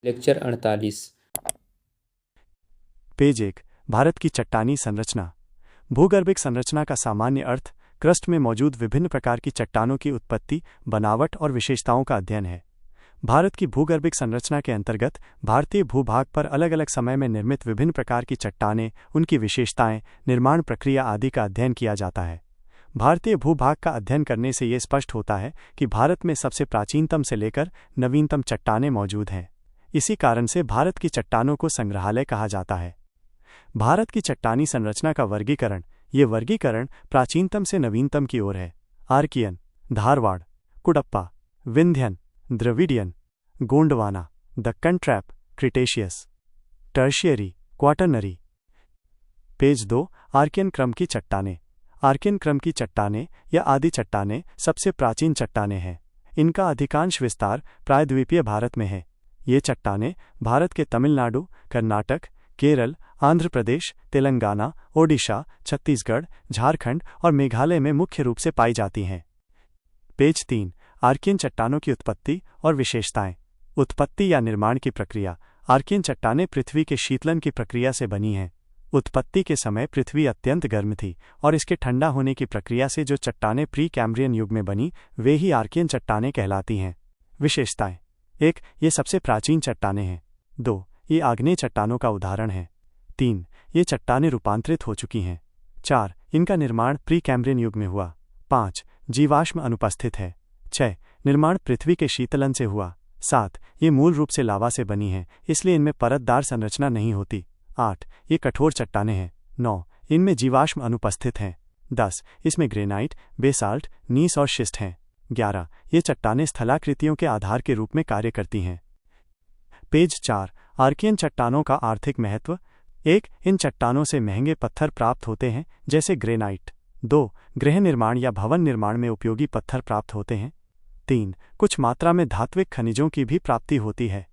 Lecture 48। Page 1। Bharat की चट्टानी संरचना। भूगर्भिक संरचना का सामान्य अर्थ क्रस्ट में मौजूद विभिन्न प्रकार की चट्टानों की उत्पत्ति, बनावट और विशेषताओं का अध्ययन है। भारत की भूगर्भिक संरचना के अंतर्गत भारतीय भूभाग पर अलग अलग समय में निर्मित विभिन्न प्रकार की चट्टानें, उनकी विशेषताएं, निर्माण प्रक्रिया आदि का अध्ययन किया जाता है। भारतीय भूभाग का अध्ययन करने से ये स्पष्ट होता है कि भारत में सबसे प्राचीनतम से लेकर नवीनतम चट्टानें मौजूद हैं। इसी कारण से भारत की चट्टानों को संग्रहालय कहा जाता है। भारत की चट्टानी संरचना का वर्गीकरण। ये वर्गीकरण प्राचीनतम से नवीनतम की ओर है। Archaean, Dharwar, Cuddapah, Vindhyan, Dravidian, Gondwana, Deccan trap, Cretaceous. Tertiary, Quaternary. Page 2। Archaean क्रम की चट्टानें। आर्कियन क्रम की चट्टानें या आदि चट्टानें सबसे प्राचीन चट्टानें हैं। इनका अधिकांश विस्तार प्रायद्वीपीय भारत में है। ये चट्टानें भारत के तमिलनाडु, कर्नाटक, केरल, आंध्र प्रदेश, तेलंगाना, ओडिशा, छत्तीसगढ़, झारखंड और मेघालय में मुख्य रूप से पाई जाती हैं। पेज 3। आर्कियन चट्टानों की उत्पत्ति और विशेषताएं। उत्पत्ति या निर्माण की प्रक्रिया। आर्कियन चट्टानें पृथ्वी के शीतलन की प्रक्रिया से बनी हैं। उत्पत्ति के समय पृथ्वी अत्यंत गर्म थी और इसके ठंडा होने की प्रक्रिया से जो चट्टानें प्री कैम्ब्रियन युग में बनी, वे ही आर्कियन चट्टानें कहलाती हैं। विशेषताएं। 1. ये सबसे प्राचीन चट्टानें हैं। 2. ये आग्नेय चट्टानों का उदाहरण है। 3. ये चट्टानें रूपांतरित हो चुकी हैं। 4. इनका निर्माण प्री कैम्ब्रियन युग में हुआ। 5. जीवाश्म अनुपस्थित है। 6. निर्माण पृथ्वी के शीतलन से हुआ। 7. ये मूल रूप से लावा से बनी हैं, इसलिए इनमें परतदार संरचना नहीं होती। 8. ये कठोर चट्टानें हैं। 9. इनमें जीवाश्म अनुपस्थित हैं। 10. इसमें ग्रेनाइट, बेसाल्ट, नीस और शिस्ट हैं। 11. ये चट्टानें स्थलाकृतियों के आधार के रूप में कार्य करती हैं। पेज 4। आर्कियन चट्टानों का आर्थिक महत्व। 1. इन चट्टानों से महंगे पत्थर प्राप्त होते हैं, जैसे ग्रेनाइट। 2. गृह निर्माण या भवन निर्माण में उपयोगी पत्थर प्राप्त होते हैं। 3. कुछ मात्रा में धात्विक खनिजों की भी प्राप्ति होती है।